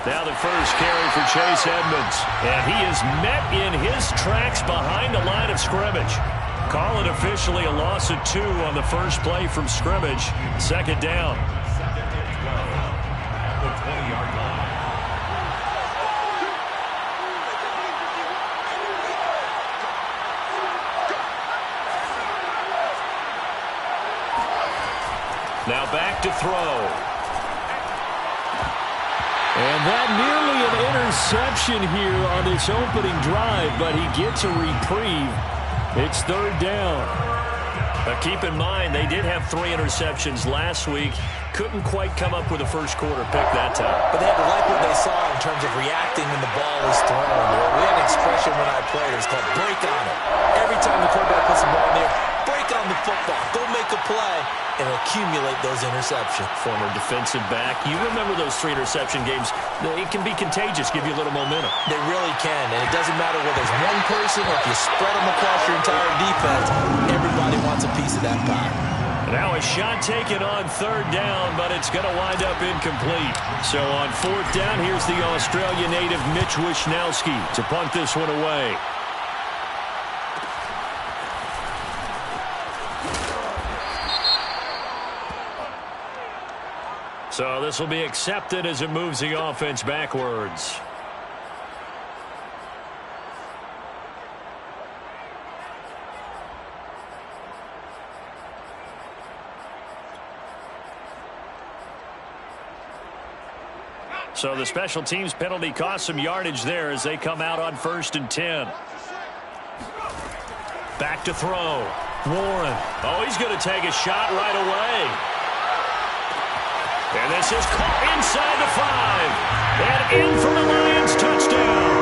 Now the first carry for Chase Edmonds. And he is met in his tracks behind the line of scrimmage. Call it officially a loss of 2 on the first play from scrimmage. Second down. At the 20-yard line. Now back to throw. And that nearly an interception here on this opening drive, but he gets a reprieve. It's third down. But keep in mind, they did have 3 interceptions last week. Couldn't quite come up with a first quarter pick that time. But they had to like what they saw in terms of reacting when the ball was thrown. We had an expression when I played. It was called break on it. Every time the quarterback puts the ball in there, break on the football. Go make a play and accumulate those interceptions. Former defensive back. You remember those 3 interception games. It can be contagious, give you a little momentum. They really can, and it doesn't matter whether it's one person or if you spread them across your entire defense. Everybody wants a piece of that pie. Now a shot taken on third down, but it's going to wind up incomplete. So on fourth down, here's the Australia native Mitch Wishnowsky to punt this one away. So this will be accepted as it moves the offense backwards. So the special teams penalty cost some yardage there as they come out on 1st and 10. Back to throw. Warren. Oh, he's going to take a shot right away. And this is caught inside the 5. And in for the Lions touchdown.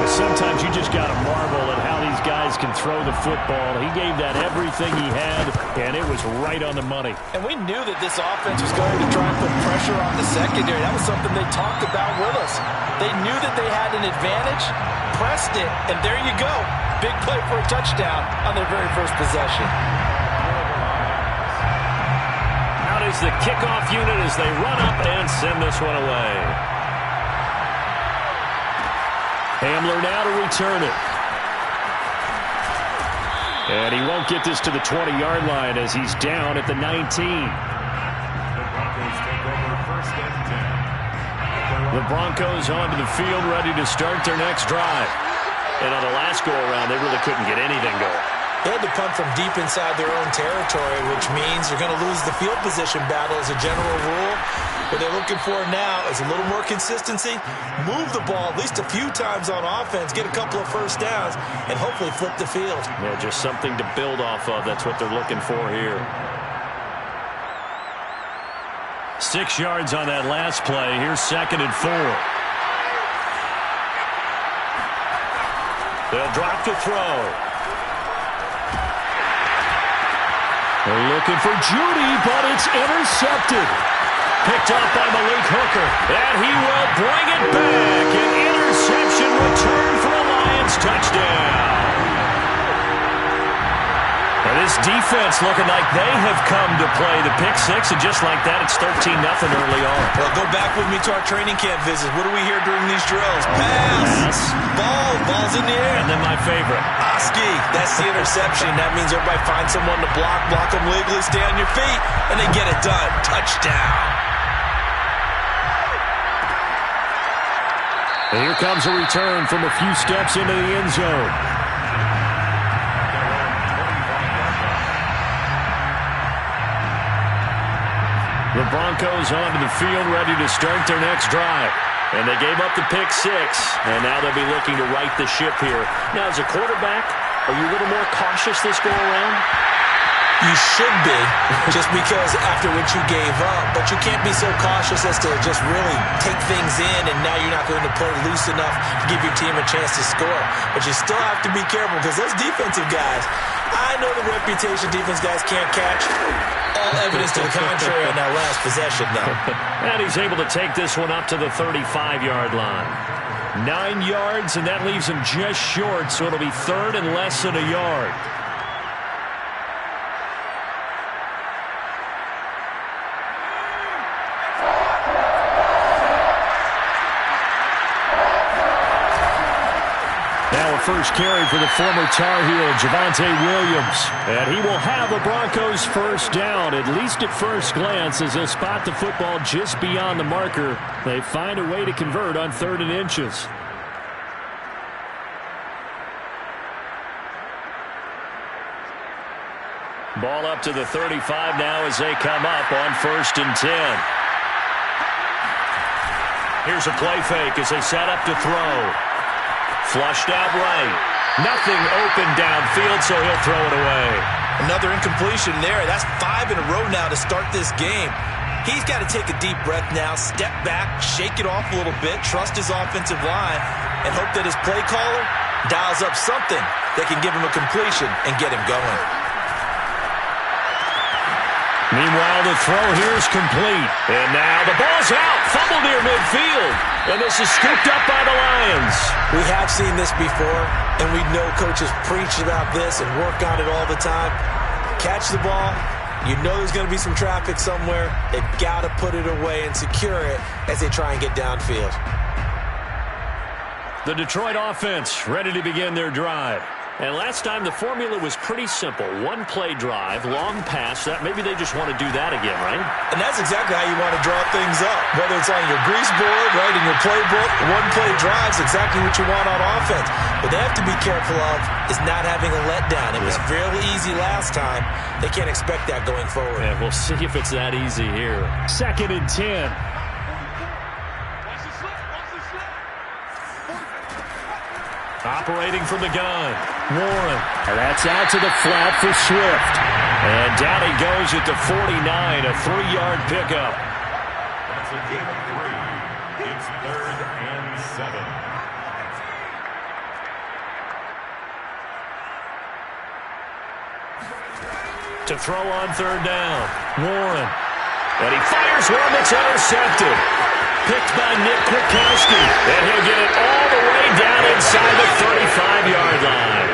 Sometimes you just got to marvel at how these guys can throw the football. He gave that everything he had, and it was right on the money. And we knew that this offense was going to try and put pressure on the secondary. That was something they talked about with us. They knew that they had an advantage, pressed it, and there you go. Big play for a touchdown on their very first possession. Out is the kickoff unit as they run up and send this one away. Hamler now to return it. And he won't get this to the 20-yard line as he's down at the 19. The Broncos take over 1st and 10. The Broncos onto the field ready to start their next drive. And on the last go-around, they really couldn't get anything going. They had to punt from deep inside their own territory, which means you're going to lose the field position battle as a general rule. What they're looking for now is a little more consistency, move the ball at least a few times on offense, get a couple of first downs, and hopefully flip the field. Yeah, just something to build off of. That's what they're looking for here. 6 yards on that last play. Here's 2nd and 4. They'll drop to throw. They're looking for Judy, but it's intercepted. Picked up by Malik Hooker. And he will bring it back. An interception return for a Lions touchdown. And this defense looking like they have come to play the pick 6, and just like that, it's 13-0 early on. Well, go back with me to our training camp visits. What do we hear during these drills? Pass. Ball's in the air. And then my favorite. Oski, that's the interception. That means everybody finds someone to block them legally, stay on your feet, and they get it done. Touchdown. And here comes a return from a few steps into the end zone. The Broncos onto the field ready to start their next drive. And they gave up the pick 6, and now they'll be looking to right the ship here. Now, as a quarterback, are you a little more cautious this go-around? You should be, just because after what you gave up. But you can't be so cautious as to just really take things in, and now you're not going to play loose enough to give your team a chance to score. But you still have to be careful, because those defensive guys, I know the reputation defense guys can't catch. All evidence to the contrary on that last possession, though. And he's able to take this one up to the 35-yard line. 9 yards, and that leaves him just short, so it'll be 3rd and less than a yard. first carry for the former Tar Heel, Javonte Williams. And he will have a Broncos first down, at least at first glance, as they'll spot the football just beyond the marker. They find a way to convert on 3rd and inches. Ball up to the 35 now as they come up on 1st and 10. Here's a play fake as they set up to throw. Flushed out right. Nothing open downfield, so he'll throw it away. Another incompletion there. That's 5 in a row now to start this game. He's got to take a deep breath now, step back, shake it off a little bit, trust his offensive line, and hope that his play caller dials up something that can give him a completion and get him going. Meanwhile, the throw here is complete. And now the ball's out. Fumble near midfield. And this is scooped up by the Lions. We have seen this before, and we know coaches preach about this and work on it all the time. Catch the ball. You know there's going to be some traffic somewhere. They've got to put it away and secure it as they try and get downfield. The Detroit offense ready to begin their drive. And last time the formula was pretty simple. One play drive, long pass. That maybe they just want to do that again, right? And that's exactly how you want to draw things up. Whether it's on your grease board, right, in your playbook, one play drive is exactly what you want on offense. What they have to be careful of is not having a letdown. It was fairly easy last time. They can't expect that going forward. Yeah, we'll see if it's that easy here. 2nd and 10. Operating from the gun, Warren. And that's out to the flat for Swift. And down he goes at the 49, a 3-yard pickup. That's a gain of 3. It's 3rd and 7. To throw on 3rd down, Warren. And he fires one that's intercepted. Picked by Nick Kwiatkowski. And he'll get it all the way down inside the 35-yard line.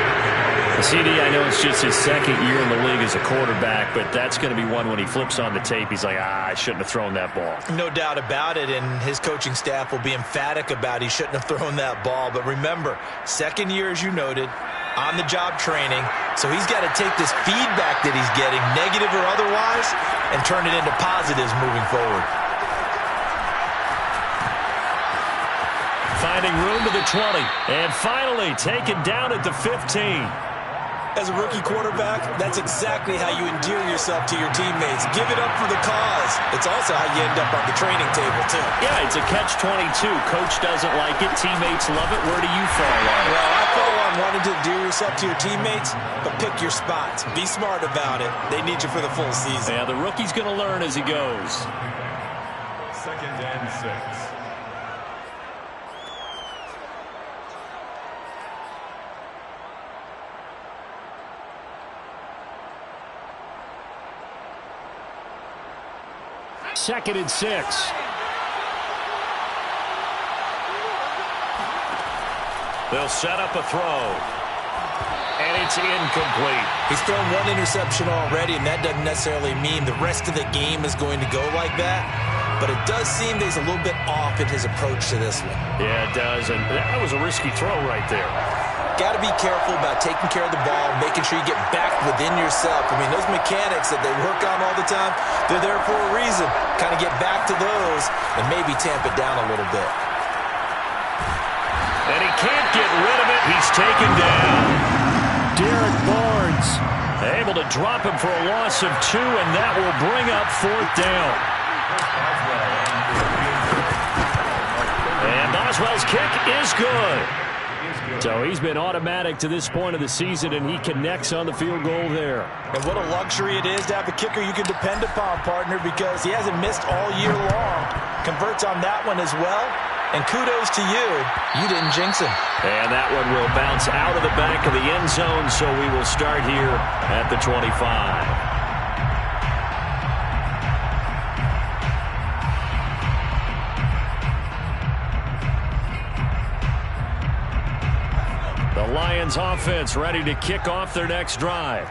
The CD, I know it's just his 2nd year in the league as a quarterback, but that's going to be one when he flips on the tape, he's like, I shouldn't have thrown that ball. No doubt about it, and his coaching staff will be emphatic about he shouldn't have thrown that ball. But remember, 2nd year, as you noted, on-the-job training, so he's got to take this feedback that he's getting, negative or otherwise, and turn it into positives moving forward. Finding room to the 20, and finally taken down at the 15. As a rookie quarterback, that's exactly how you endear yourself to your teammates. Give it up for the cause. It's also how you end up on the training table, too. Yeah, it's a catch-22. Coach doesn't like it. Teammates love it. Where do you fall on it? Well, I fall on wanting to endear yourself to your teammates, but pick your spots. Be smart about it. They need you for the full season. Yeah, the rookie's going to learn as he goes. 2nd and 6. Second and 6. They'll set up a throw. And it's incomplete. He's thrown one interception already, and that doesn't necessarily mean the rest of the game is going to go like that. But it does seem that he's a little bit off in his approach to this one. Yeah, it does. And that was a risky throw right there. Got to be careful about taking care of the ball, making sure you get back within yourself. I mean, those mechanics that they work on all the time, they're there for a reason. Kind of get back to those and maybe tamp it down a little bit. And he can't get rid of it. He's taken down. Derek Barnes able to drop him for a loss of 2, and that will bring up 4th down. And Boswell's kick is good. So he's been automatic to this point of the season, and he connects on the field goal there. And what a luxury it is to have a kicker you can depend upon, partner, because he hasn't missed all year long. Converts on that one as well. And kudos to you. You didn't jinx him. And that one will bounce out of the back of the end zone, so we will start here at the 25. The Lions offense ready to kick off their next drive.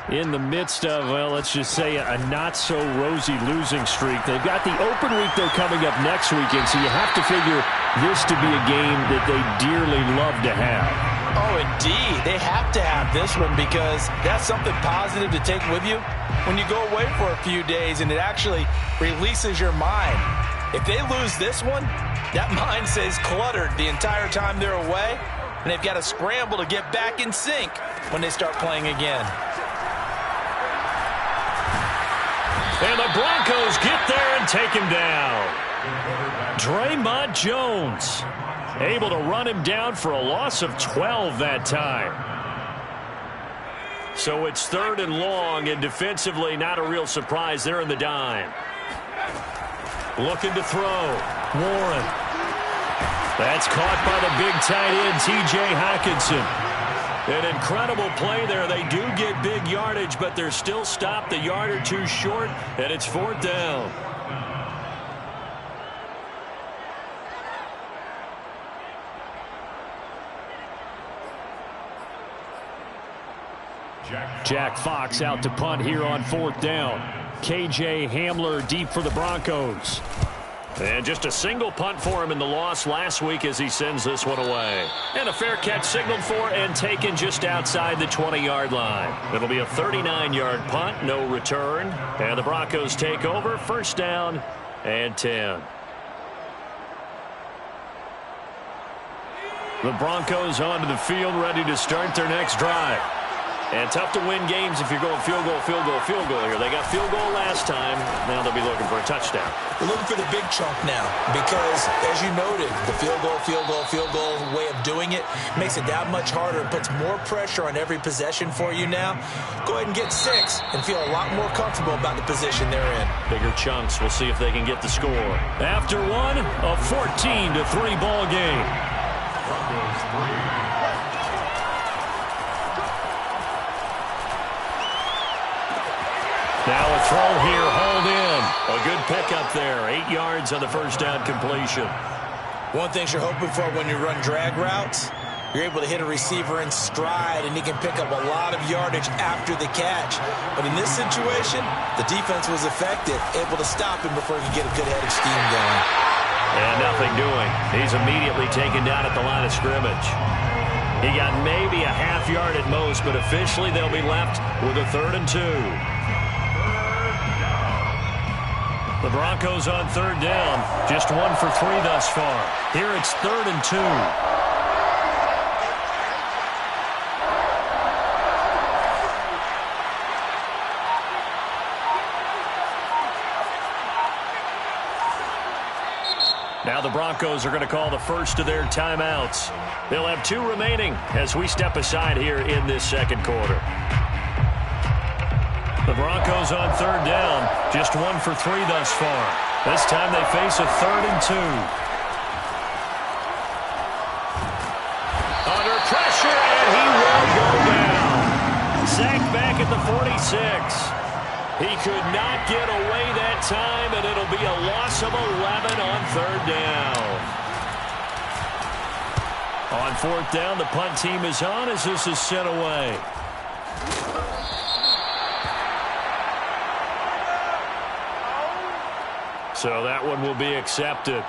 In the midst of, well, let's just say a not-so-rosy losing streak. They've got the open week, though, coming up next weekend, so you have to figure this to be a game that they dearly love to have. Oh, indeed. They have to have this one because that's something positive to take with you when you go away for a few days, and it actually releases your mind. If they lose this one, that mind stays cluttered the entire time they're away, and they've got to scramble to get back in sync when they start playing again. And the Broncos get there and take him down. Draymond Jones able to run him down for a loss of 12 that time. So it's 3rd and long, and defensively not a real surprise. They're in the dime. Looking to throw. Warren. That's caught by the big tight end, T.J. Hockenson. An incredible play there. They do get big yardage, but they're still stopped a yard or two short, and it's 4th down. Jack Fox out to punt here on 4th down. K.J. Hamler deep for the Broncos. And just a single punt for him in the loss last week as he sends this one away. And a fair catch signaled for and taken just outside the 20-yard line. It'll be a 39-yard punt, no return. And the Broncos take over, 1st down and 10. The Broncos onto the field, ready to start their next drive. And tough to win games if you're going field goal, field goal, field goal here. They got field goal last time. Now they'll be looking for a touchdown. We're looking for the big chunk now because, as you noted, the field goal way of doing it makes it that much harder and puts more pressure on every possession for you now. Go ahead and get 6 and feel a lot more comfortable about the position they're in. Bigger chunks. We'll see if they can get the score. After one, a 14-3 ball game. Broncos 3. Now a throw here, hauled in. A good pickup there. 8 yards on the 1st down completion. One thing you're hoping for when you run drag routes, you're able to hit a receiver in stride, and he can pick up a lot of yardage after the catch. But in this situation, the defense was effective, able to stop him before he could get a good head of steam going. And nothing doing. He's immediately taken down at the line of scrimmage. He got maybe a half yard at most, but officially they'll be left with a 3rd and 2. The Broncos on 3rd down. Just 1 for 3 thus far. Here it's 3rd and 2. Now the Broncos are going to call the first of their timeouts. They'll have 2 remaining as we step aside here in this 2nd quarter. The Broncos on 3rd down, just 1 for 3 thus far. This time they face a 3rd and 2. Under pressure, and he will go down. Sacked back at the 46. He could not get away that time, and it'll be a loss of 11 on 3rd down. On 4th down, the punt team is on as this is sent away. So that one will be accepted.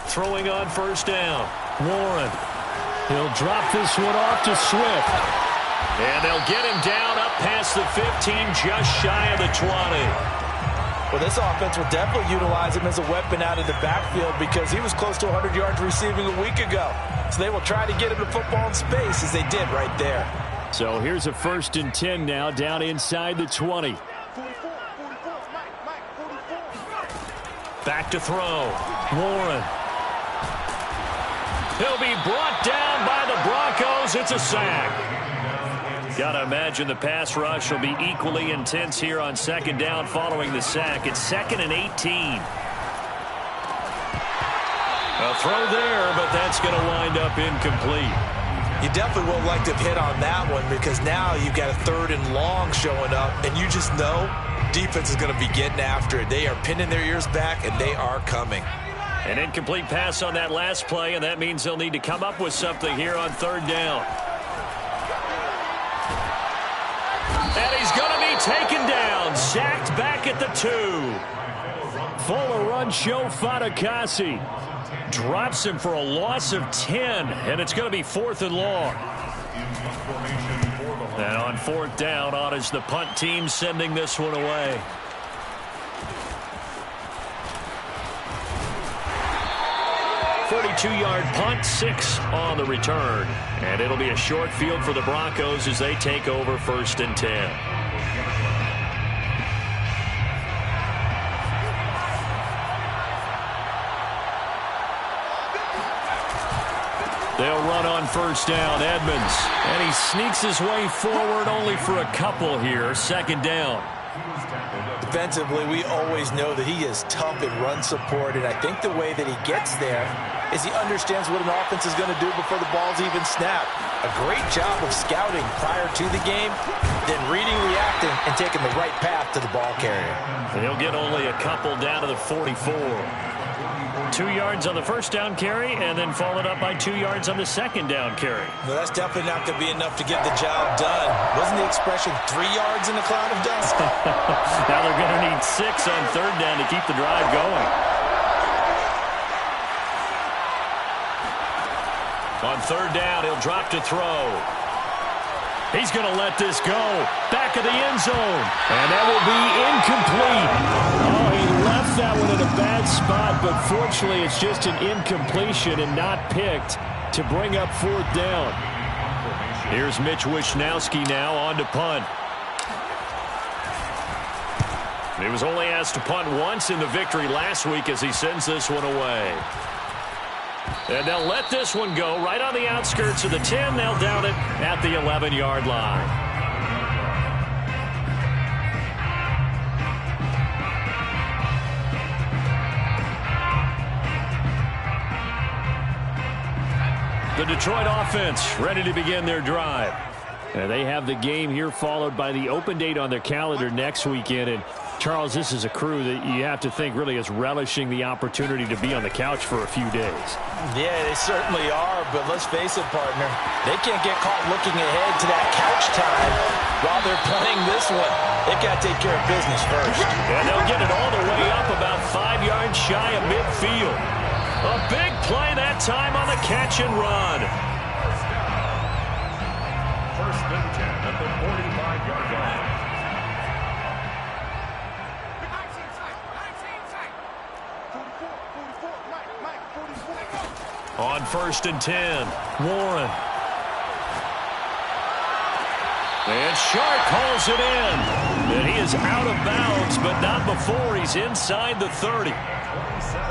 Throwing on 1st down. Warren. He'll drop this one off to Swift. And they'll get him down up past the 15, just shy of the 20. Well, this offense will definitely utilize him as a weapon out of the backfield because he was close to 100 yards receiving a week ago. So they will try to get him the football in space as they did right there. So here's a 1st and 10 now down inside the 20. Back to throw. Warren. He'll be brought down by the Broncos. It's a sack. Gotta imagine the pass rush will be equally intense here on 2nd down following the sack. It's 2nd and 18. A throw there, but that's going to wind up incomplete. You definitely would like to have hit on that one because now you've got a 3rd and long showing up, and you just know defense is going to be getting after it. They are pinning their ears back, and they are coming. An incomplete pass on that last play, and that means they'll need to come up with something here on third down. And he's going to be taken down, sacked back at the 2. Fuller run show Fatukasi. Drops him for a loss of 10, and it's going to be 4th and long. And on 4th down, on is the punt team sending this one away. .42-yard punt, 6 on the return. And it'll be a short field for the Broncos as they take over 1st and 10. They'll run on 1st down, Edmonds. And he sneaks his way forward only for a couple here. 2nd down. Defensively, we always know that he is tough in run support, and I think the way that he gets there is he understands what an offense is going to do before the ball's even snapped. A great job of scouting prior to the game, then reading, reacting, and taking the right path to the ball carrier. He'll get only a couple down to the 44. 2 yards on the 1st down carry, and then followed up by 2 yards on the 2nd down carry. No, that's definitely not going to be enough to get the job done. Wasn't the expression 3 yards in a cloud of dust? Now they're going to need 6 on 3rd down to keep the drive going. On 3rd down, he'll drop to throw. He's going to let this go. Back of the end zone. And that will be incomplete. Oh, he left that one in a bad spot, but fortunately it's just an incompletion and not picked to bring up 4th down. Here's Mitch Wishnowski now on to punt. He was only asked to punt once in the victory last week as he sends this one away. And they'll let this one go right on the outskirts of the 10. They'll down it at the 11-yard line. The Detroit offense ready to begin their drive. And they have the game here followed by the open date on their calendar next weekend. And Charles, this is a crew that you have to think really is relishing the opportunity to be on the couch for a few days. Yeah, they certainly are, but let's face it, partner. They can't get caught looking ahead to that couch time while they're playing this one. They've got to take care of business first. And they'll get it all the way up about 5 yards shy of midfield. A big play that time on the catch and run. 1st and 10 at the 45-yard line. On 1st and 10, Warren. And Sharp calls it in. And he is out of bounds, but not before he's inside the 30.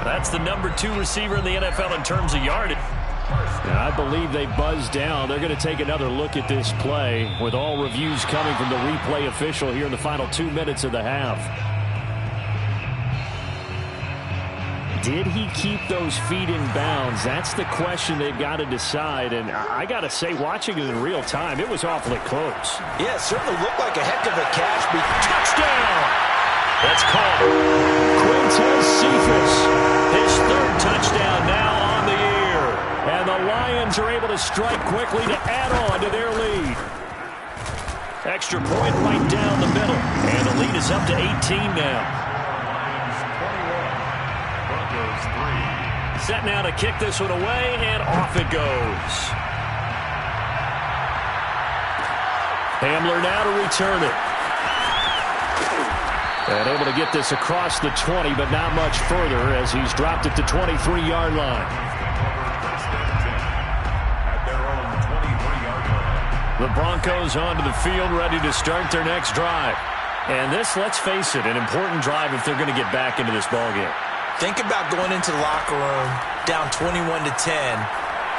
That's the number 2 receiver in the NFL in terms of yardage. And I believe they buzzed down. They're going to take another look at this play with all reviews coming from the replay official here in the final 2 minutes of the half. Did he keep those feet in bounds? That's the question they've got to decide. And I got to say, watching it in real time, it was awfully close. Yeah, it certainly looked like a heck of a catch. Touchdown! That's called. Quintez Cephas, his 3rd touchdown now on the year. And the Lions are able to strike quickly to add on to their lead. Extra point right down the middle. And the lead is up to 18 now. Set now to kick this one away, and off it goes. Hamler now to return it. And able to get this across the 20, but not much further as he's dropped it to 23-yard line. The Broncos onto the field, ready to start their next drive. And this, let's face it, an important drive if they're going to get back into this ballgame. Think about going into the locker room down 21-10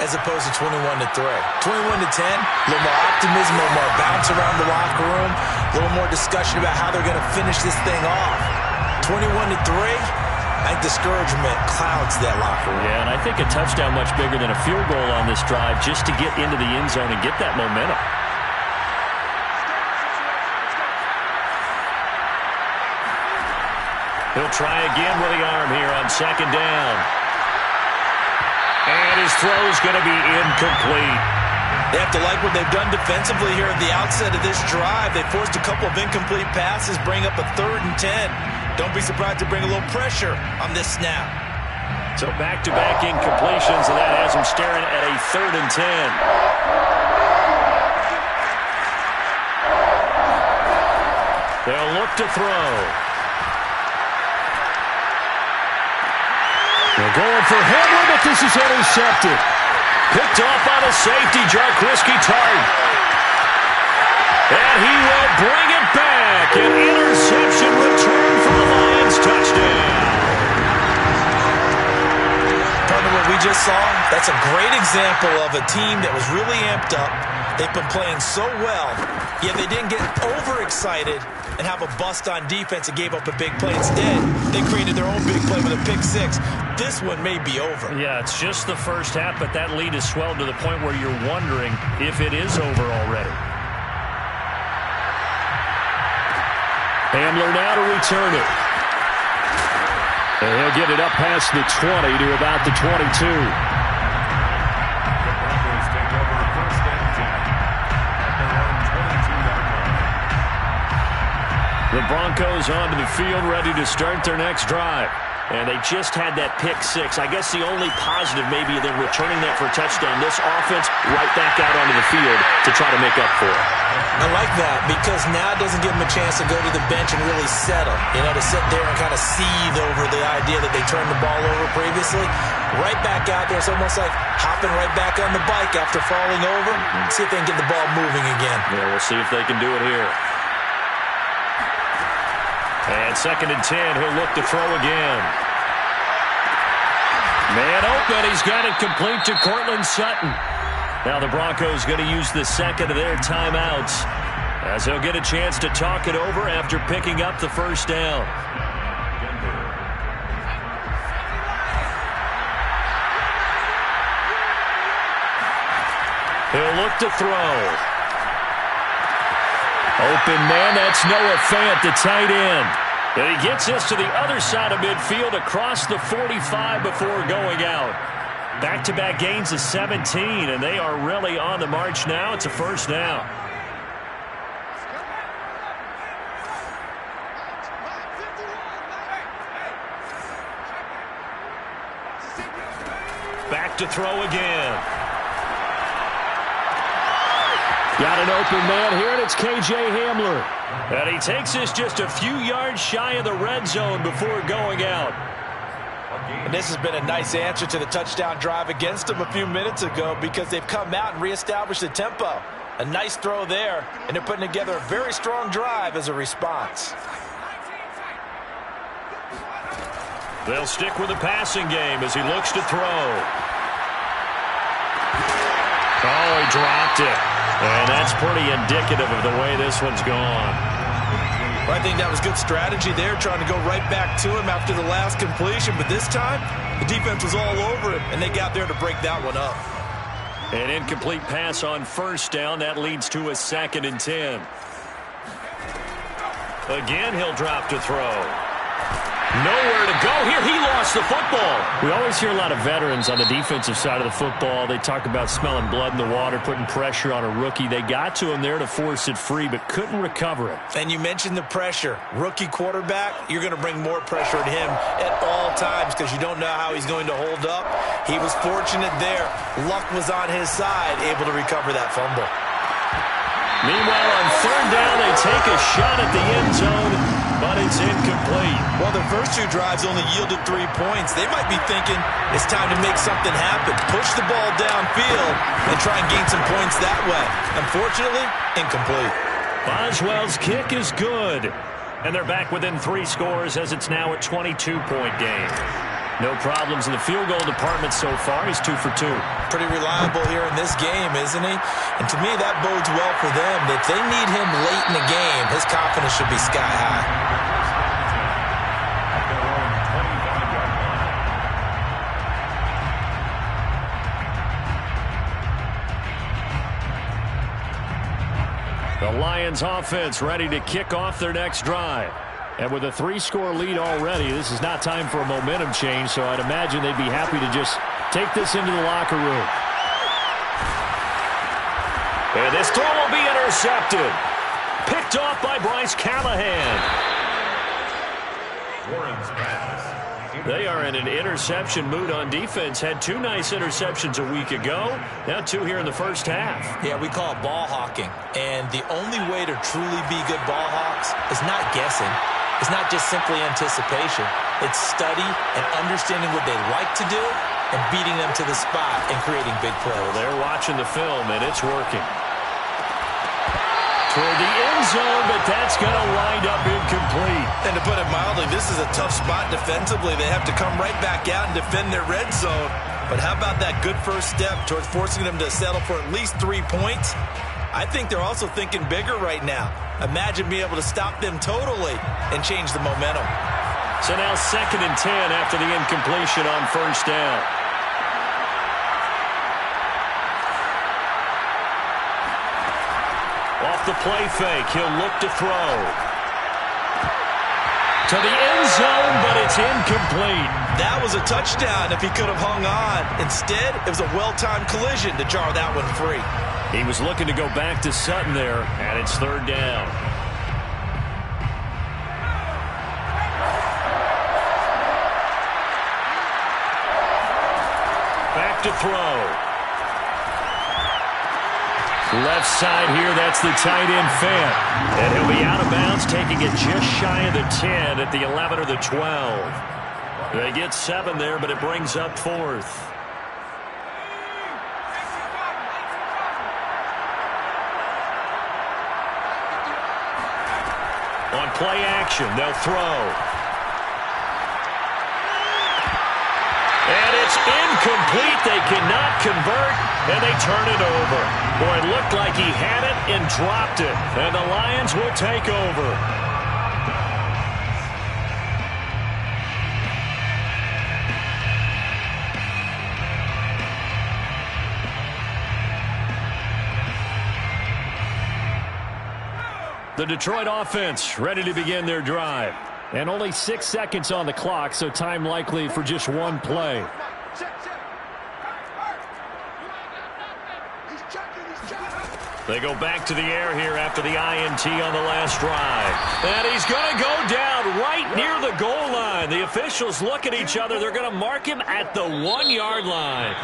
as opposed to 21-3. 21-10, a little more optimism, a little more bounce around the locker room, a little more discussion about how they're going to finish this thing off. 21-3, I think discouragement clouds that locker room. Yeah, and I think a touchdown much bigger than a field goal on this drive just to get into the end zone and get that momentum. He'll try again with the arm here on second down. And his throw's going to be incomplete. They have to like what they've done defensively here at the outset of this drive. They forced a couple of incomplete passes, bring up a 3rd and 10. Don't be surprised to bring a little pressure on this snap. So back-to-back incompletions, and that has him staring at a 3rd and 10. They'll look to throw. They're going for Hamlin, but this is intercepted. Picked off on a safety, Jaquiski Tartt. And he will bring it back. An interception return for the Lions. Touchdown. Partner, what we just saw, that's a great example of a team that was really amped up. They've been playing so well, yet they didn't get overexcited and have a bust on defense and gave up a big play. Instead, they created their own big play with a pick six. This one may be over. Yeah, it's just the first half, but that lead has swelled to the point where you're wondering if it is over already. Hamler now to return it. And he'll get it up past the 20 to about the 22. The Broncos onto the field, ready to start their next drive. And they just had that pick six. I guess the only positive maybe then returning that for a touchdown. This offense right back out onto the field to try to make up for it. I like that because now it doesn't give them a chance to go to the bench and really settle. You know, to sit there and kind of seethe over the idea that they turned the ball over previously. Right back out there. It's almost like hopping right back on the bike after falling over. See if they can get the ball moving again. Yeah, we'll see if they can do it here. And 2nd and 10, he'll look to throw again. Man open, he's got it complete to Courtland Sutton. Now the Broncos going to use the second of their timeouts as they'll get a chance to talk it over after picking up the first down. He'll look to throw. Open man, that's Noah Fant, the tight end. And he gets this to the other side of midfield across the 45 before going out. Back-to-back gains of 17, and they are really on the march now. It's a first down. Back to throw again. Got an open man here, and it's K.J. Hamler. And he takes this just a few yards shy of the red zone before going out. And this has been a nice answer to the touchdown drive against them a few minutes ago because they've come out and reestablished the tempo. A nice throw there, and they're putting together a very strong drive as a response. They'll stick with the passing game as he looks to throw. Oh, he dropped it. And that's pretty indicative of the way this one's gone. Well, I think that was good strategy there, trying to go right back to him after the last completion. But this time, the defense was all over him, and they got there to break that one up. An incomplete pass on first down. That leads to a 2nd and 10. Again, he'll drop to throw. Nowhere to go here. He lost the football. We always hear a lot of veterans on the defensive side of the football. They talk about smelling blood in the water, putting pressure on a rookie. They got to him there to force it free, but couldn't recover it. And you mentioned the pressure. Rookie quarterback, you're going to bring more pressure at him at all times because you don't know how he's going to hold up. He was fortunate there. Luck was on his side, able to recover that fumble. Meanwhile, on 3rd down, they take a shot at the end zone, but it's incomplete. Well, their first 2 drives only yielded 3 points. They might be thinking it's time to make something happen. Push the ball downfield and try and gain some points that way. Unfortunately, incomplete. Boswell's kick is good. And they're back within 3 scores as it's now a 22-point game. No problems in the field goal department so far. He's 2 for 2. Pretty reliable here in this game, isn't he? And to me, that bodes well for them. If they need him late in the game, his confidence should be sky high. The Lions offense ready to kick off their next drive. And with a 3-score lead already, this is not time for a momentum change, so I'd imagine they'd be happy to just take this into the locker room. And this throw will be intercepted. Picked off by Bryce Callahan. Warren's pass. They are in an interception mood on defense. Had 2 nice interceptions a week ago. Now 2 here in the first half. Yeah, we call it ball hawking. And the only way to truly be good ball hawks is not guessing. It's not just simply anticipation. It's study and understanding what they like to do and beating them to the spot and creating big plays. Well, they're watching the film, and it's working. Toward the end zone, but that's going to wind up incomplete. And to put it mildly, this is a tough spot defensively. They have to come right back out and defend their red zone. But how about that good first step towards forcing them to settle for at least 3 points? I think they're also thinking bigger right now. Imagine being able to stop them totally and change the momentum. So now 2nd and 10 after the incompletion on first down. Off the play fake, he'll look to throw. To the end zone, but it's incomplete. That was a touchdown if he could have hung on. Instead, it was a well-timed collision to jar that one free. He was looking to go back to Sutton there, and it's 3rd down. Back to throw. Left side here, that's the tight end Fant. And he'll be out of bounds, taking it just shy of the 10 at the 11 or the 12. They get 7 there, but it brings up 4th. On play action, they'll throw. And it's incomplete. They cannot convert, and they turn it over. Boy, it looked like he had it and dropped it. And the Lions will take over. The Detroit offense ready to begin their drive. And only 6 seconds on the clock, so time likely for just 1 play. They go back to the air here after the INT on the last drive. And he's going to go down right near the goal line. The officials look at each other. They're going to mark him at the 1-yard line.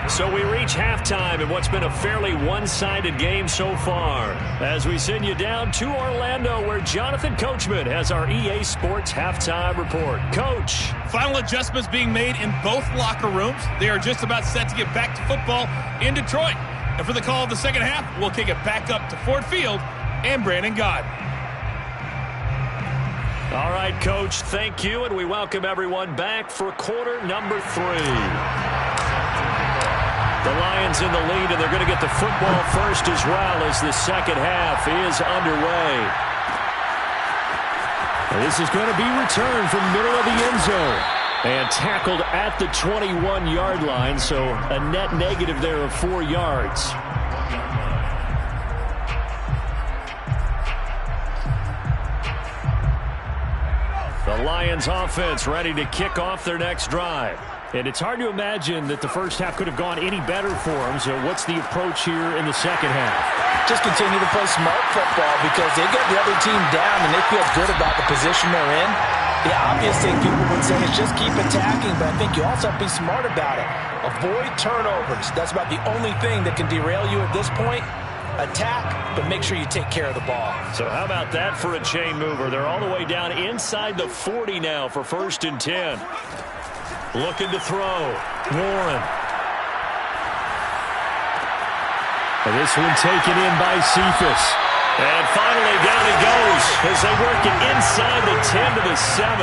So we reach halftime in what's been a fairly one-sided game so far. As we send you down to Orlando, where Jonathan Coachman has our EA Sports halftime report. Coach. Final adjustments being made in both locker rooms. They are just about set to get back to football in Detroit. And for the call of the second half, we'll kick it back up to Ford Field and Brandon Gott. All right, Coach, thank you, and we welcome everyone back for quarter number 3. The Lions in the lead, and they're going to get the football first as well as the second half is underway. This is going to be returned from middle of the end zone. And tackled at the 21-yard line, so a net negative there of 4 yards. The Lions offense ready to kick off their next drive. And it's hard to imagine that the first half could have gone any better for them. So what's the approach here in the second half? Just continue to play smart football because they get the other team down and they feel good about the position they're in. The obvious thing people would say is just keep attacking, but I think you also have to be smart about it. Avoid turnovers. That's about the only thing that can derail you at this point. Attack, but make sure you take care of the ball. So how about that for a chain mover? They're all the way down inside the 40 now for 1st and 10. Looking to throw. Warren. And this one taken in by Cephas. And finally down he goes as they work it inside the 10 to the 7.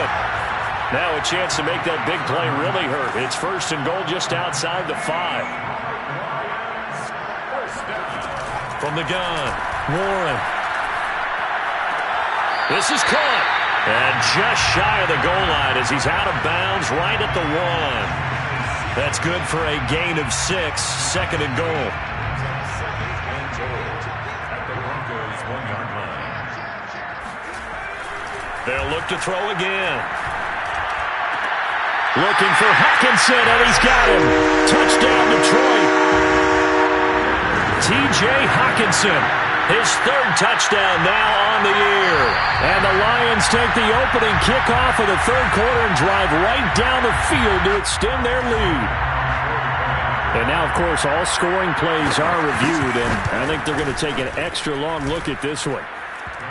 Now a chance to make that big play really hurt. It's 1st and goal just outside the 5. From the gun, Warren. This is caught. And just shy of the goal line as he's out of bounds right at the 1. That's good for a gain of 6, 2nd and goal. They'll look to throw again. Looking for Hawkinson, and he's got him. Touchdown, Detroit. T.J. Hawkinson, his third touchdown now on the year. And the Lions take the opening kickoff of the third quarter and drive right down the field to extend their lead. And now, of course, all scoring plays are reviewed, and I think they're going to take an extra long look at this one.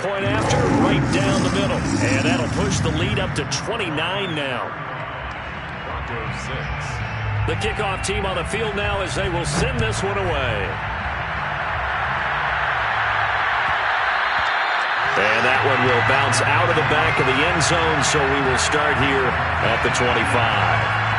Point after, right down the middle. And that'll push the lead up to 29 now. The kickoff team on the field now as they will send this one away. And that one will bounce out of the back of the end zone, so we will start here at the 25.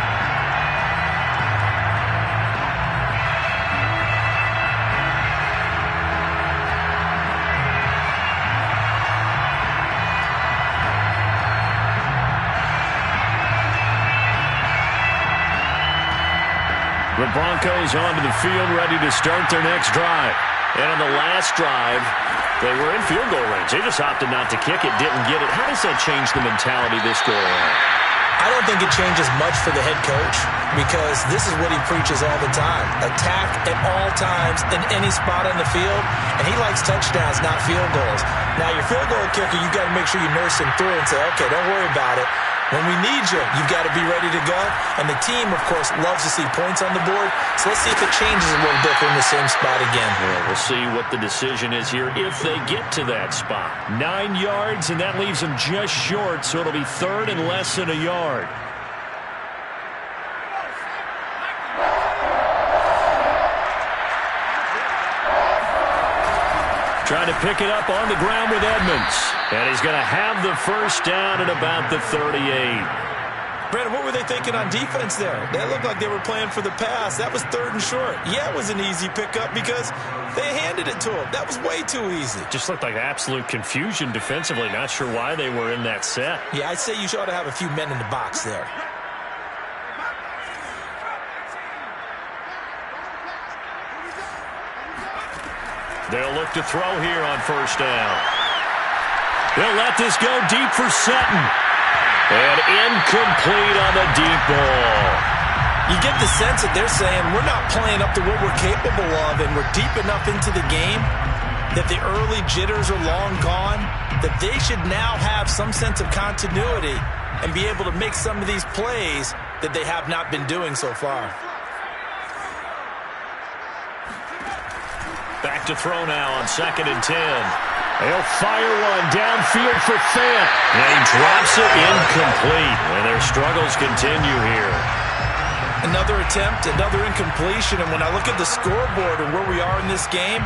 The Broncos onto the field, ready to start their next drive. And on the last drive, they were in field goal range. They just opted not to kick it, didn't get it. How does that change the mentality this go around? I don't think it changes much for the head coach because this is what he preaches all the time. Attack at all times in any spot on the field, and he likes touchdowns, not field goals. Now, your field goal kicker, you've got to make sure you nurse him through and say, okay, don't worry about it. When we need you, you've got to be ready to go. And the team, of course, loves to see points on the board. So let's see if it changes a little bit from the same spot again. Yeah, we'll see what the decision is here if they get to that spot. 9 yards, and that leaves them just short, so it'll be third and less than a yard. Trying to pick it up on the ground with Edmonds. And he's going to have the first down at about the 38. Brandon, what were they thinking on defense there? That looked like they were playing for the pass. That was third and short. Yeah, it was an easy pickup because they handed it to him. That was way too easy. Just looked like absolute confusion defensively. Not sure why they were in that set. Yeah, I'd say you ought to have a few men in the box there. They'll look to throw here on first down. They'll let this go deep for Sutton. And incomplete on the deep ball. You get the sense that they're saying we're not playing up to what we're capable of, and we're deep enough into the game that the early jitters are long gone, that they should now have some sense of continuity and be able to make some of these plays that they have not been doing so far. Back to throw now on 2nd and 10. They'll fire one downfield for Fant. And he drops it incomplete. And their struggles continue here. Another attempt, another incompletion. And when I look at the scoreboard and where we are in this game,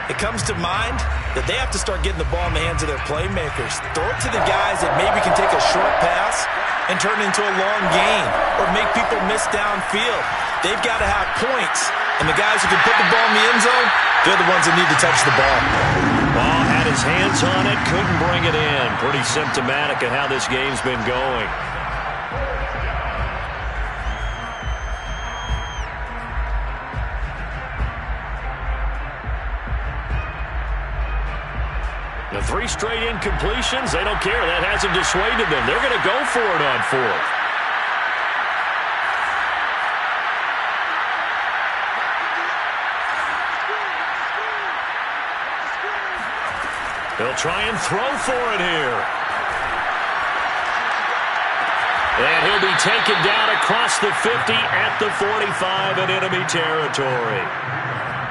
it comes to mind that they have to start getting the ball in the hands of their playmakers. Throw it to the guys that maybe can take a short pass and turn it into a long gain or make people miss downfield. They've got to have points. And the guys who can put the ball in the end zone, they're the ones that need to touch the ball. Ball had his hands on it, couldn't bring it in. Pretty symptomatic of how this game's been going. The 3 straight incompletions, they don't care. That hasn't dissuaded them. They're going to go for it on 4th. They'll try and throw for it here. And he'll be taken down across the 50 at the 45 in enemy territory.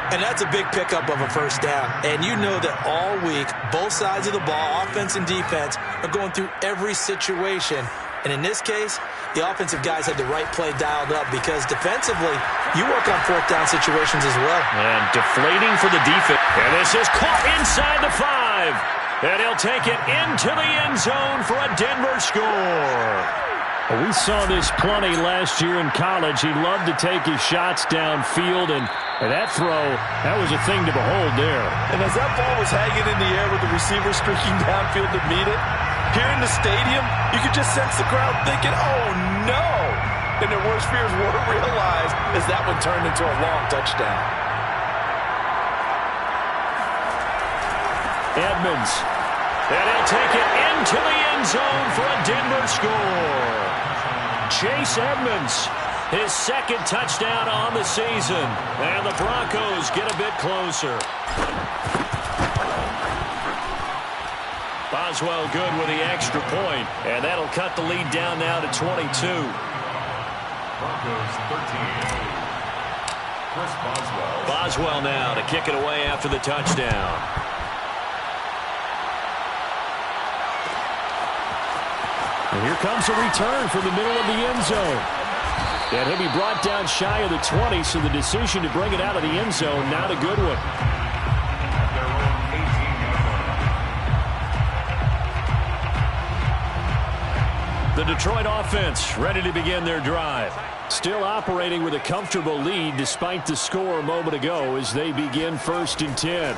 And that's a big pickup of a first down. And you know that all week, both sides of the ball, offense and defense, are going through every situation. And in this case, the offensive guys had the right play dialed up because defensively, you work on 4th down situations as well. And deflating for the defense. And this is caught inside the 5. And he'll take it into the end zone for a Denver score. Well, we saw this plenty last year in college. He loved to take his shots downfield, and that throw, that was a thing to behold there. And as that ball was hanging in the air with the receiver streaking downfield to meet it, here in the stadium, you could just sense the crowd thinking, oh, no. And their worst fears were realized as that one turned into a long touchdown. Edmonds And he'll take it into the end zone for a Denver score. Chase Edmonds, his second touchdown on the season. And the Broncos get a bit closer. Boswell good with the extra point, and that'll cut the lead down now to 22. Broncos 13. Chris Boswell. Boswell now to kick it away after the touchdown. And here comes a return from the middle of the end zone. And he'll be brought down shy of the 20, so the decision to bring it out of the end zone, not a good one. The Detroit offense ready to begin their drive. Still operating with a comfortable lead despite the score a moment ago as they begin 1st and 10.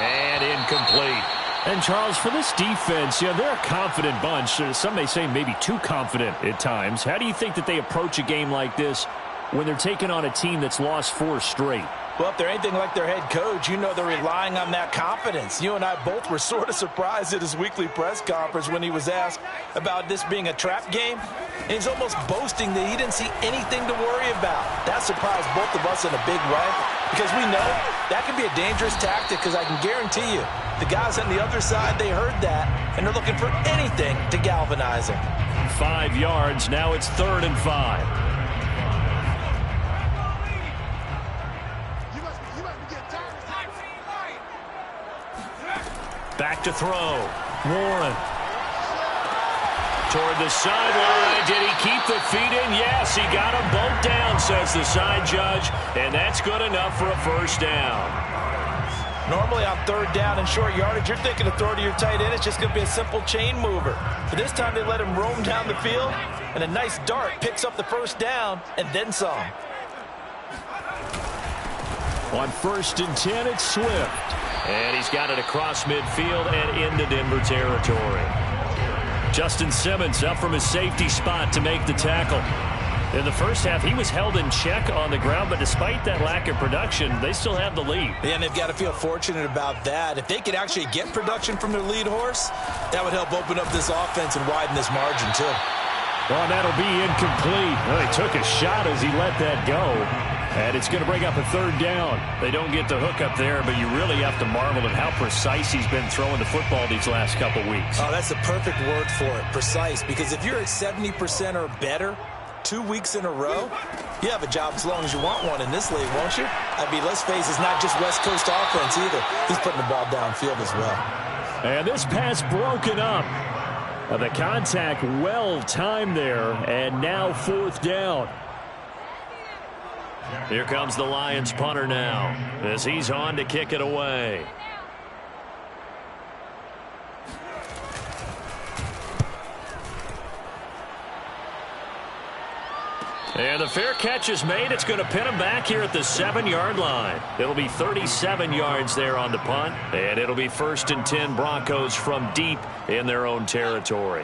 And incomplete. And, Charles, for this defense, they're a confident bunch. Some may say maybe too confident at times. How do you think that they approach a game like this when they're taking on a team that's lost 4 straight? Well, if they're anything like their head coach, they're relying on that confidence. You and I both were sort of surprised at his weekly press conference when he was asked about this being a trap game. And he's almost boasting that he didn't see anything to worry about. That surprised both of us in a big way because we know that can be a dangerous tactic because I can guarantee you the guys on the other side, they heard that, and they're looking for anything to galvanize him. 5 yards. Now it's 3rd and 5. Back to throw. Warren. Toward the sideline. Did he keep the feet in? Yes, he got them both down, says the side judge. And that's good enough for a 1st down. Normally on 3rd down and short yardage, you're thinking of throw to your tight end. It's just going to be a simple chain mover. But this time they let him roam down the field. And a nice dart picks up the 1st down and then some. On 1st and 10, it's Swift. And he's got it across midfield and into Denver territory. Justin Simmons up from his safety spot to make the tackle. In the first half, he was held in check on the ground, but despite that lack of production, they still have the lead. Yeah, and they've got to feel fortunate about that. If they could actually get production from their lead horse, that would help open up this offense and widen this margin, too. Well, that'll be incomplete. Well, he took a shot as he let that go. And it's going to bring up a 3rd down. They don't get the hook up there, but you really have to marvel at how precise he's been throwing the football these last couple weeks. Oh, that's the perfect word for it, precise. Because if you're at 70% or better 2 weeks in a row, you have a job as long as you want one in this league, won't you? I mean, let's face it, it's not just West Coast offense either. He's putting the ball downfield as well. And this pass broken up. The contact well timed there, and now 4th down. Here comes the Lions punter now as he's on to kick it away. And the fair catch is made. It's going to pin him back here at the 7-yard line. It'll be 37 yards there on the punt, and it'll be 1st and 10 Broncos from deep in their own territory.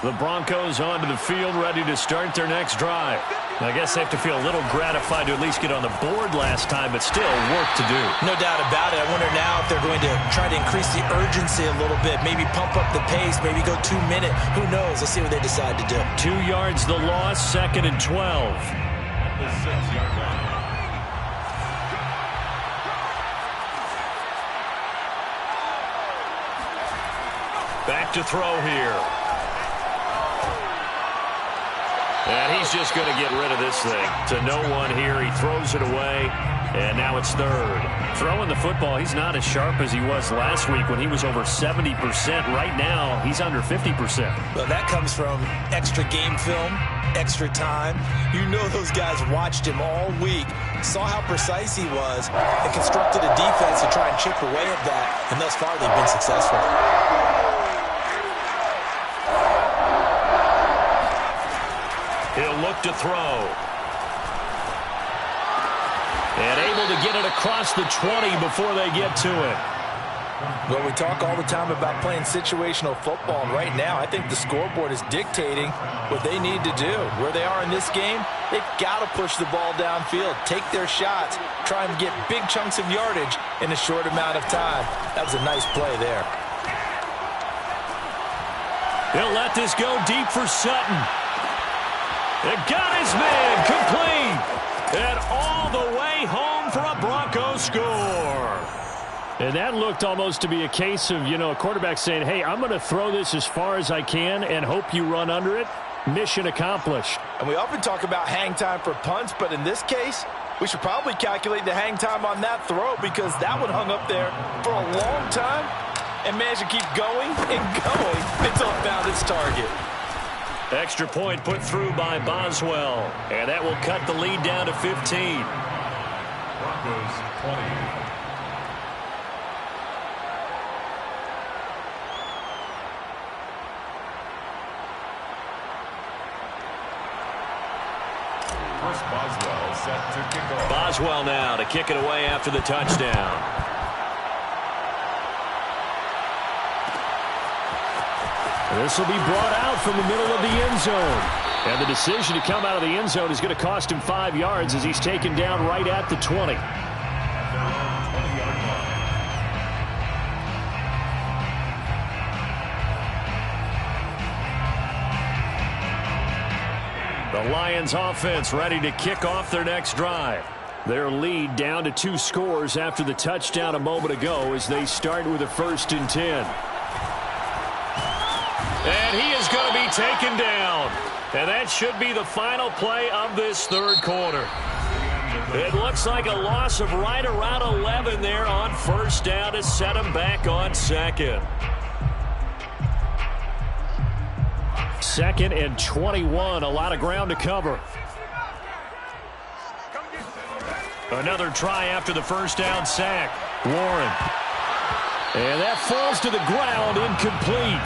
The Broncos onto the field, ready to start their next drive. I guess they have to feel a little gratified to at least get on the board last time, but still work to do. No doubt about it. I wonder now if they're going to try to increase the urgency a little bit, maybe pump up the pace, maybe go 2 minute. Who knows? Let's see what they decide to do. 2 yards the loss, 2nd and 12. The 6-yard line. Back to throw here. And he's just going to get rid of this thing. To no one here. He throws it away. And now it's 3rd. Throwing the football, he's not as sharp as he was last week when he was over 70%. Right now, he's under 50%. Well, that comes from extra game film, extra time. You know those guys watched him all week, saw how precise he was, and constructed a defense to try and chip away at that. And thus far, they've been successful. He'll look to throw. And able to get it across the 20 before they get to it. Well, we talk all the time about playing situational football, and right now I think the scoreboard is dictating what they need to do. Where they are in this game, they've got to push the ball downfield, take their shots, try and get big chunks of yardage in a short amount of time. That was a nice play there. He'll let this go deep for Sutton. It got his man complete. And all the way home for a Broncos score. And that looked almost to be a case of, a quarterback saying, hey, I'm going to throw this as far as I can and hope you run under it. Mission accomplished. And we often talk about hang time for punts, but in this case, we should probably calculate the hang time on that throw because that one hung up there for a long time and managed to keep going and going until it found its target. Extra point put through by Boswell. And that will cut the lead down to 15. Broncos 20. Boswell set to kick off. Boswell now to kick it away after the touchdown. This will be brought out from the middle of the end zone. And the decision to come out of the end zone is going to cost him 5 yards as he's taken down right at the 20. The Lions offense ready to kick off their next drive. Their lead down to 2 scores after the touchdown a moment ago as they start with a 1st and 10. And he is going to be taken down. And that should be the final play of this third quarter. It looks like a loss of right around 11 there on 1st down to set him back on 2nd. 2nd and 21, a lot of ground to cover. Another try after the 1st down sack. Warren. And that falls to the ground, incomplete.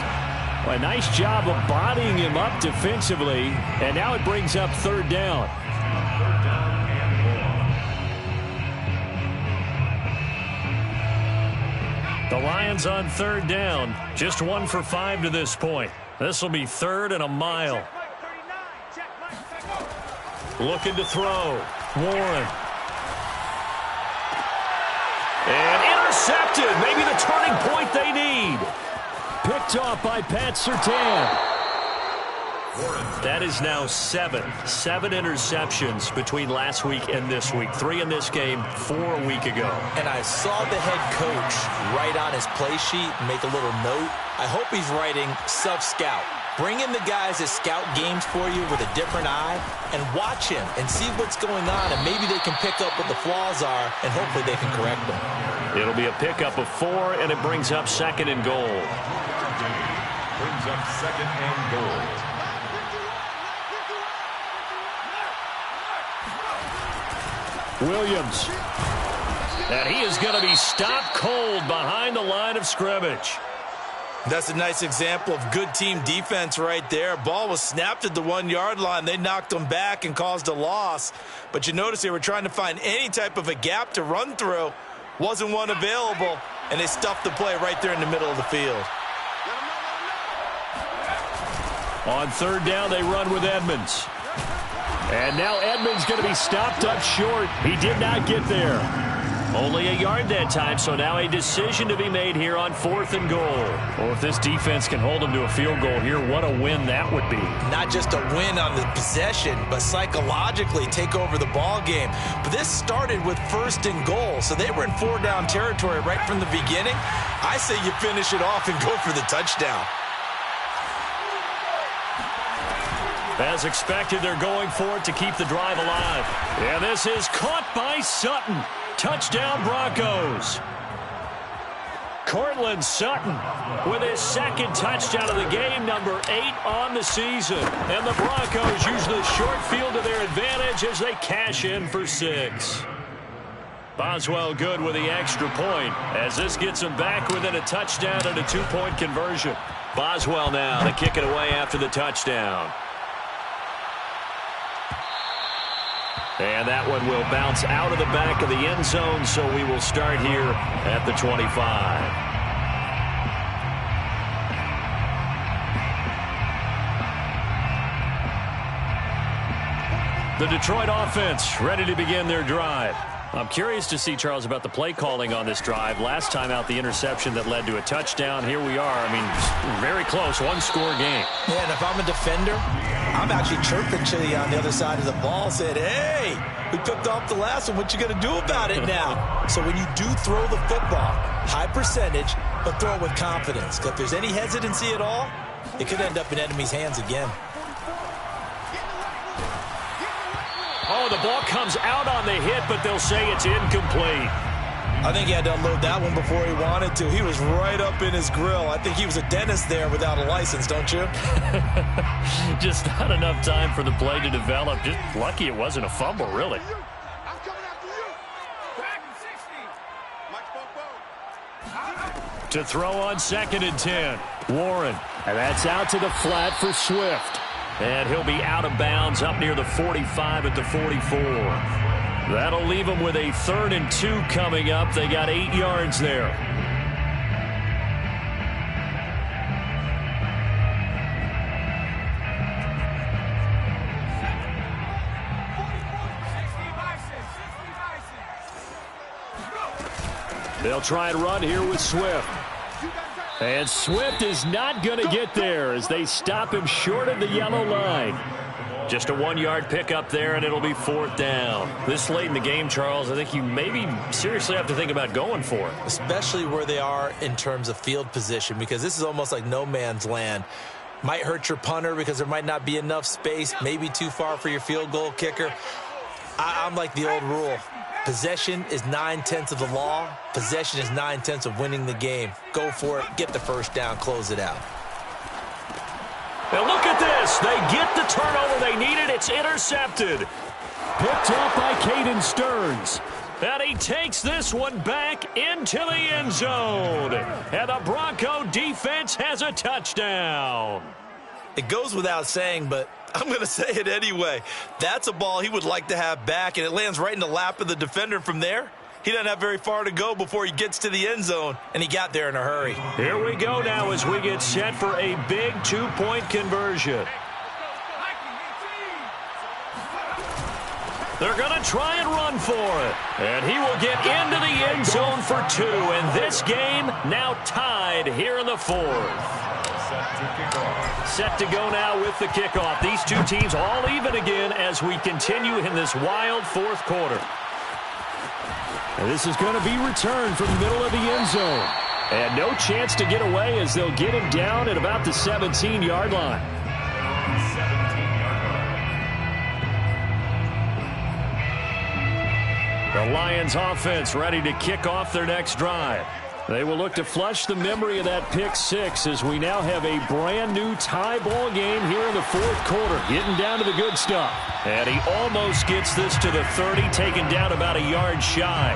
A nice job of bodying him up defensively, and now it brings up 3rd down. The Lions on 3rd down, just 1 for 5 to this point. This will be 3rd and a mile. Looking to throw. Warren. And intercepted. Maybe the turning point they need. Picked off by Pat Surtain. That is now 7 interceptions between last week and this week. 3 in this game, 4 a week ago. And I saw the head coach write on his play sheet and make a little note. I hope he's writing self-scout. Bring in the guys that scout games for you with a different eye and watch him and see what's going on, and maybe they can pick up what the flaws are, and hopefully they can correct them. It'll be a pickup of 4, and it brings up 2nd and goal. Brings up 2nd and goal. Williams. And he is going to be stopped cold behind the line of scrimmage. That's a nice example of good team defense right there. Ball was snapped at the 1-yard line. They knocked him back and caused a loss. But you notice they were trying to find any type of a gap to run through. Wasn't one available, and they stuffed the play right there in the middle of the field. On 3rd down, they run with Edmonds. And now Edmonds going to be stopped up short. He did not get there. Only a yard that time, so now a decision to be made here on 4th and goal. Well, if this defense can hold them to a field goal here, what a win that would be. Not just a win on the possession, but psychologically take over the ball game. But this started with 1st and goal, so they were in 4-down territory right from the beginning. I say you finish it off and go for the touchdown. As expected, they're going for it to keep the drive alive. And this is caught by Sutton. Touchdown, Broncos. Cortland Sutton with his 2nd touchdown of the game, number 8 on the season. And the Broncos use the short field to their advantage as they cash in for 6. Boswell good with the extra point as this gets them back within a touchdown and a 2-point conversion. Boswell now to kick it away after the touchdown. And that one will bounce out of the back of the end zone, so we will start here at the 25. The Detroit offense ready to begin their drive. I'm curious to see, Charles, about the play calling on this drive. Last time out, the interception that led to a touchdown. Here we are. I mean, very close, one-score game. Yeah, and if I'm a defender, I'm actually chirping to you on the other side of the ball, saying, hey, we picked off the last one. What you going to do about it now? So when you do throw the football, high percentage, but throw it with confidence. If there's any hesitancy at all, it could end up in enemy's hands again. Oh, the ball comes out on the hit, but they'll say it's incomplete. I think he had to unload that one before he wanted to. He was right up in his grill. I think he was a dentist there without a license, don't you? Just not enough time for the play to develop. Just lucky it wasn't a fumble, really. To throw on 2nd and 10. Warren. And that's out to the flat for Swift. And he'll be out of bounds up near the 45 at the 44. That'll leave them with a 3rd and 2 coming up. They got 8 yards there. They'll try and run here with Swift. And Swift is not going to get there as they stop him short of the yellow line. Just a 1-yard pickup there, and it'll be 4th down. This late in the game, Charles, I think you maybe seriously have to think about going for it. Especially where they are in terms of field position, because this is almost like no man's land. Might hurt your punter because there might not be enough space, maybe too far for your field goal kicker. I'm like the old rule. Possession is 9/10 of the law. Possession is 9/10 of winning the game. Go for it. Get the first down. Close it out. Now look at this. They get the turnover they needed. It's intercepted. Picked up by Caden Stearns. And he takes this one back into the end zone. And the Bronco defense has a touchdown. It goes without saying, but I'm going to say it anyway. That's a ball he would like to have back, and it lands right in the lap of the defender from there. He doesn't have very far to go before he gets to the end zone, and he got there in a hurry. Here we go now as we get set for a big 2-point conversion. They're going to try and run for it. And he will get into the end zone for 2. And this game now tied here in the 4th. Set to go now with the kickoff. These two teams all even again as we continue in this wild 4th quarter. And this is going to be returned from the middle of the end zone. And no chance to get away as they'll get him down at about the 17-yard line. The Lions offense ready to kick off their next drive. They will look to flush the memory of that pick 6 as we now have a brand new tie ball game here in the 4th quarter. Getting down to the good stuff. And he almost gets this to the 30, taken down about a yard shy.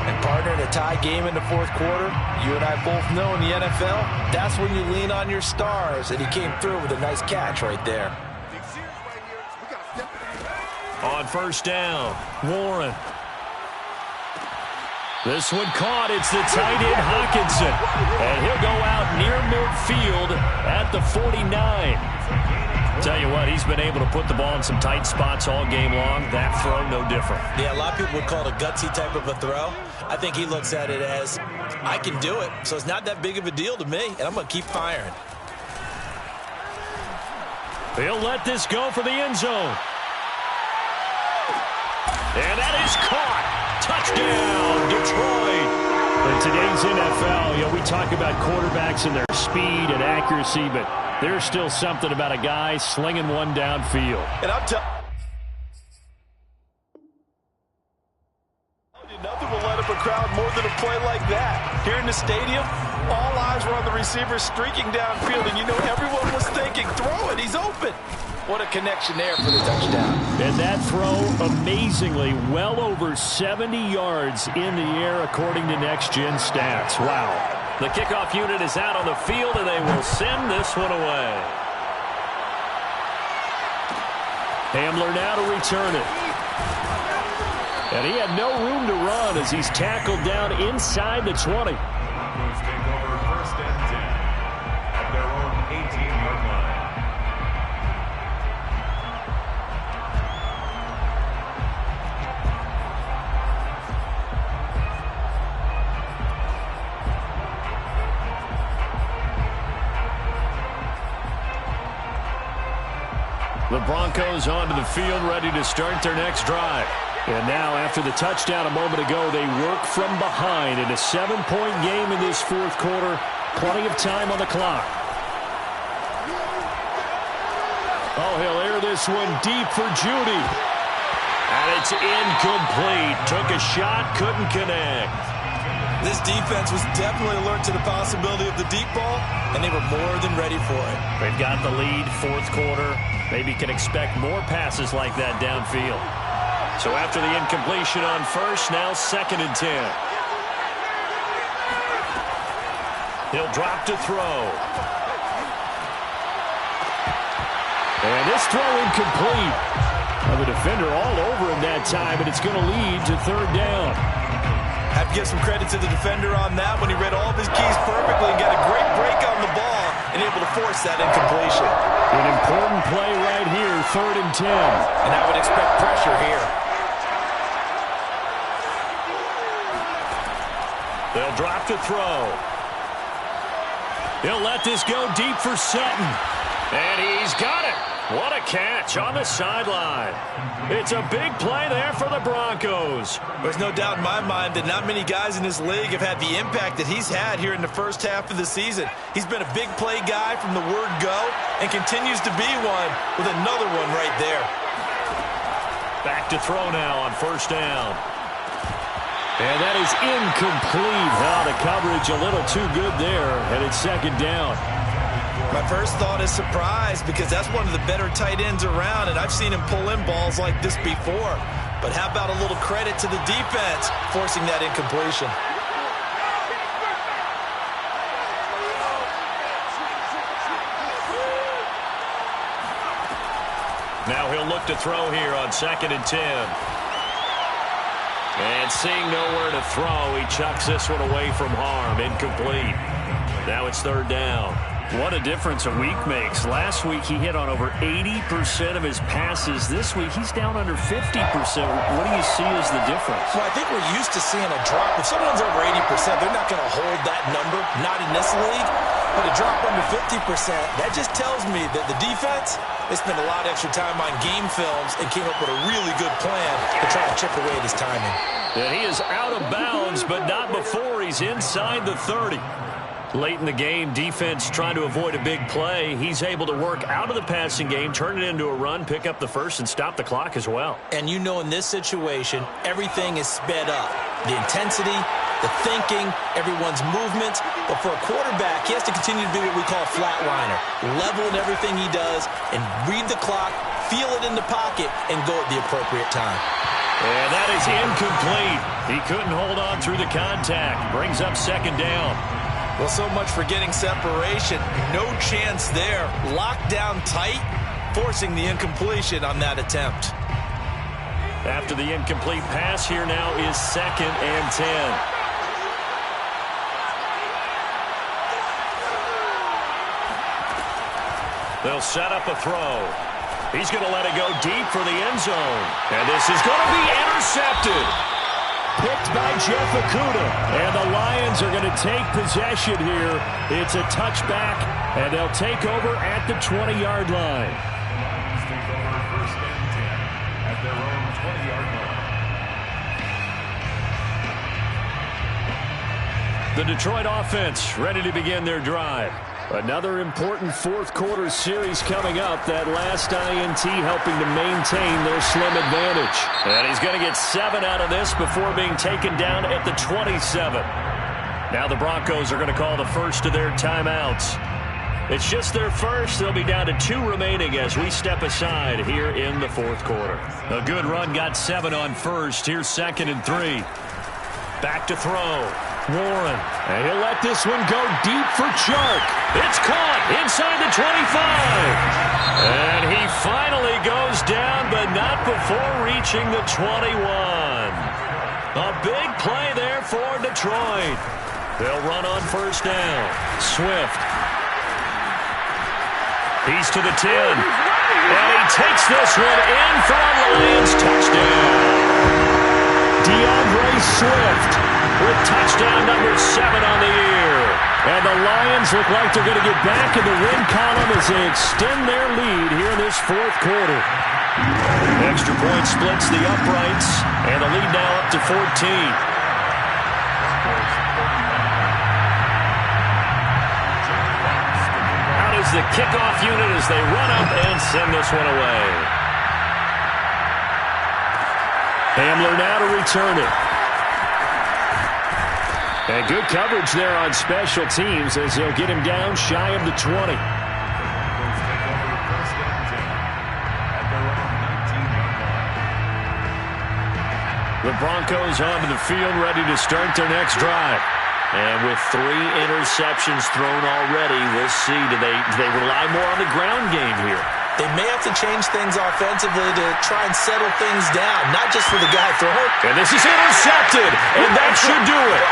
And partner, in a tie game in the 4th quarter, you and I both know in the NFL, that's when you lean on your stars. And he came through with a nice catch right there. On 1st down, Warren. This one caught. It's the tight end, Hawkinson. And he'll go out near midfield at the 49. Tell you what, he's been able to put the ball in some tight spots all game long. That throw, no different. Yeah, a lot of people would call it a gutsy type of a throw. I think he looks at it as, I can do it, so it's not that big of a deal to me, and I'm going to keep firing. He'll let this go for the end zone. And that is caught. Touchdown, Detroit. In today's NFL, we talk about quarterbacks and their speed and accuracy, but there's still something about a guy slinging one downfield. And I'm telling you, nothing will light up a crowd more than a play like that. Here in the stadium, all eyes were on the receiver streaking downfield, and you know everyone was thinking, throw it, he's open. What a connection there for the touchdown. And that throw, amazingly, well over 70 yards in the air, according to Next Gen Stats. Wow. The kickoff unit is out on the field, and they will send this one away. Hamler now to return it. And he had no room to run as he's tackled down inside the 20. Take over 1st and 10 at their own 18-yard line. The Broncos onto the field, ready to start their next drive. And now, after the touchdown a moment ago, they work from behind in a 7-point game in this fourth quarter. Plenty of time on the clock. Oh, he'll air this one deep for Judy. And it's incomplete. Took a shot, couldn't connect. This defense was definitely alert to the possibility of the deep ball, and they were more than ready for it. They've got the lead, fourth quarter. Maybe can expect more passes like that downfield. So after the incompletion on first, now 2nd and 10. He'll drop to throw. And this throw incomplete. Well, the defender all over him that time, and it's going to lead to 3rd down. Have to give some credit to the defender on that when he read all of his keys perfectly and got a great break on the ball and able to force that incompletion. An important play right here, 3rd and 10. And I would expect pressure here. They'll drop to throw. He'll let this go deep for Sutton. And he's got it. What a catch on the sideline. It's a big play there for the Broncos. There's no doubt in my mind that not many guys in this league have had the impact that he's had here in the first half of the season. He's been a big play guy from the word go and continues to be one with another one right there. Back to throw now on 1st down. And that is incomplete. Now the coverage a little too good there, and it's 2nd down. My first thought is surprise because that's one of the better tight ends around, and I've seen him pull in balls like this before. But how about a little credit to the defense forcing that incompletion? Now he'll look to throw here on 2nd and 10. And seeing nowhere to throw, he chucks this one away from harm. Incomplete. Now it's 3rd down. What a difference a week makes. Last week he hit on over 80% of his passes. This week he's down under 50%. What do you see as the difference? Well, I think we're used to seeing a drop. If someone's over 80%, they're not going to hold that number, not in this league. But a drop under 50%, that just tells me that the defense, they spent a lot of extra time on game films and came up with a really good plan to try to chip away at his timing. And he is out of bounds, but not before he's inside the 30. Late in the game, defense trying to avoid a big play. He's able to work out of the passing game, turn it into a run, pick up the first, and stop the clock as well. And you know in this situation, everything is sped up. The intensity, the thinking, everyone's movement. But for a quarterback, he has to continue to be what we call a flatliner. Level in everything he does and read the clock, feel it in the pocket, and go at the appropriate time. And that is incomplete. He couldn't hold on through the contact. Brings up 2nd down. Well, so much for getting separation. No chance there. Locked down tight, forcing the incompletion on that attempt. After the incomplete pass, here now is 2nd and 10. They'll set up a throw. He's going to let it go deep for the end zone. And this is going to be intercepted. Picked by Jeff Okudah. And the Lions are going to take possession here. It's a touchback, and they'll take over at the 20-yard line. Take over 1st and 10 at their own 20-yard line. The Detroit offense ready to begin their drive. Another important fourth quarter series coming up. That last INT helping to maintain their slim advantage. And he's going to get 7 out of this before being taken down at the 27. Now the Broncos are going to call the first of their timeouts. It's just their first. They'll be down to 2 remaining as we step aside here in the fourth quarter. A good run, got 7 on first. Here's 2nd and 3. Back to throw. Warren, and he'll let this one go deep for Chark. It's caught inside the 25. And he finally goes down, but not before reaching the 21. A big play there for Detroit. They'll run on 1st down. Swift. He's to the 10. And he takes this one in for a Lions touchdown. DeAndre Swift with touchdown number 7 on the year. And the Lions look like they're going to get back in the win column as they extend their lead here in this fourth quarter. Extra point splits the uprights, and the lead now up to 14. Out is the kickoff unit as they run up and send this one away. Hamler now to return it. And good coverage there on special teams as they'll get him down shy of the 20. The Broncos onto the field, ready to start their next drive. And with 3 interceptions thrown already, we'll see. Do they rely more on the ground game here? They may have to change things offensively to try and settle things down, not just for the guy throwing. And this is intercepted, and that should do it.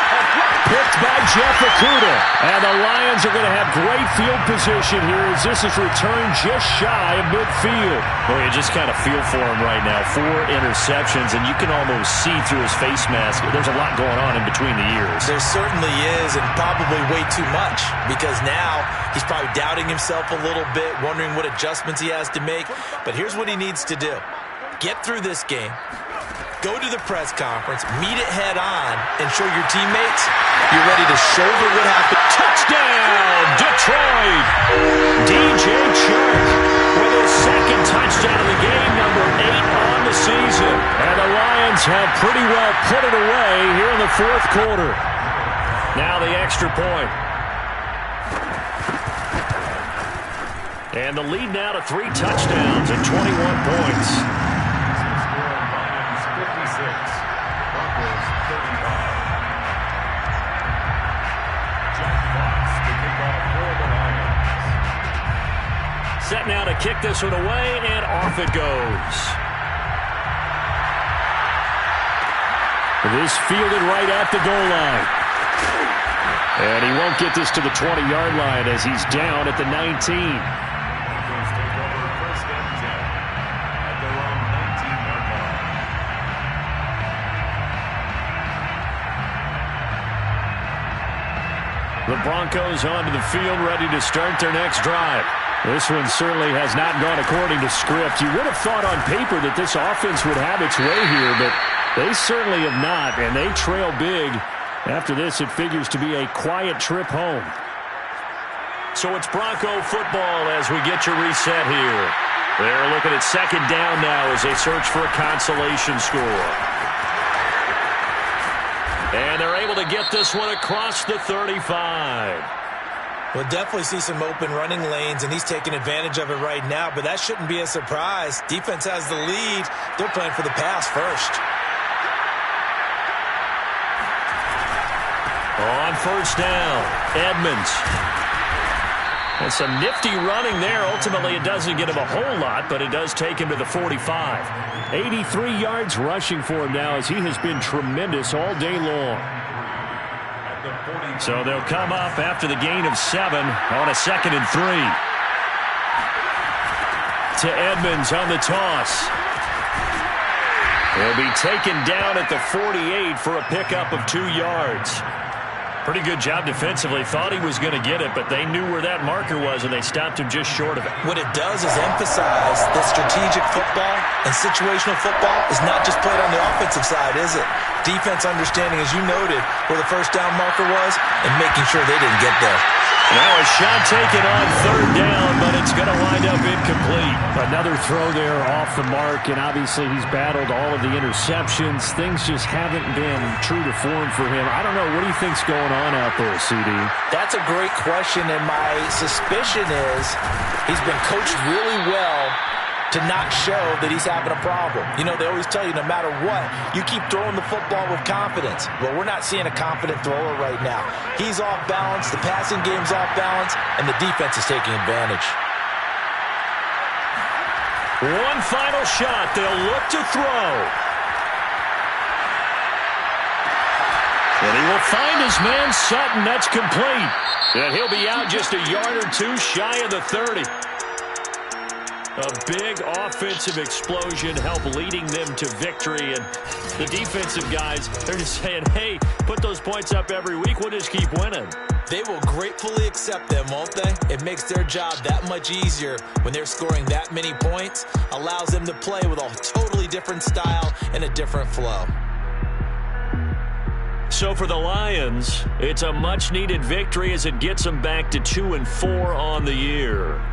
Picked by Jeff Okudah. And the Lions are going to have great field position here as this is returned just shy of midfield. Boy, you just kind of feel for him right now. 4 interceptions, and you can almost see through his face mask. There's a lot going on in between the ears. There certainly is, and probably way too much, because now he's probably doubting himself a little bit, wondering what adjustments he has to make. But here's what he needs to do. Get through this game. Go to the press conference, meet it head on, and show your teammates you're ready to shoulder what happened. Touchdown, Detroit! DJ Chark with his second touchdown of the game, number 8 on the season. And the Lions have pretty well put it away here in the fourth quarter. Now the extra point. And the lead now to 3 touchdowns and 21 points. Set now to kick this one away, and off it goes. This fielded right at the goal line. And he won't get this to the 20-yard line as he's down at the 19. The Broncos onto the field, ready to start their next drive. This one certainly has not gone according to script. You would have thought on paper that this offense would have its way here, but they certainly have not, and they trail big. After this, it figures to be a quiet trip home. So it's Bronco football as we get your reset here. They're looking at second down now as they search for a consolation score. And they're able to get this one across the 35. We'll definitely see some open running lanes, and he's taking advantage of it right now, but that shouldn't be a surprise. Defense has the lead. They're playing for the pass first. On first down, Edmonds. And some nifty running there. Ultimately, it doesn't get him a whole lot, but it does take him to the 45. 83 yards rushing for him now as he has been tremendous all day long. So they'll come up after the gain of 7 on a 2nd and 3. To Edmonds on the toss. He'll be taken down at the 48 for a pickup of 2 yards. Pretty good job defensively. Thought he was going to get it, but they knew where that marker was, and they stopped him just short of it. What it does is emphasize that strategic football and situational football is not just played on the offensive side, is it? Defense understanding, as you noted, where the first down marker was and making sure they didn't get there. Now a shot taken on 3rd down, but it's going to wind up incomplete. Another throw there off the mark, and obviously he's battled all of the interceptions. Things just haven't been true to form for him. I don't know. What do you think's going on out there, CD? That's a great question, and my suspicion is he's been coached really well to not show that he's having a problem. You know, they always tell you no matter what, you keep throwing the football with confidence. Well, we're not seeing a confident thrower right now. He's off balance, the passing game's off balance, and the defense is taking advantage. One final shot. They'll look to throw. And he will find his man Sutton. That's complete. And he'll be out just a yard or two shy of the 30. A big offensive explosion helped leading them to victory. And the defensive guys, they're just saying, hey, put those points up every week. We'll just keep winning. They will gratefully accept them, won't they? It makes their job that much easier when they're scoring that many points. Allows them to play with a totally different style and a different flow. So for the Lions, it's a much-needed victory as it gets them back to 2-4 on the year.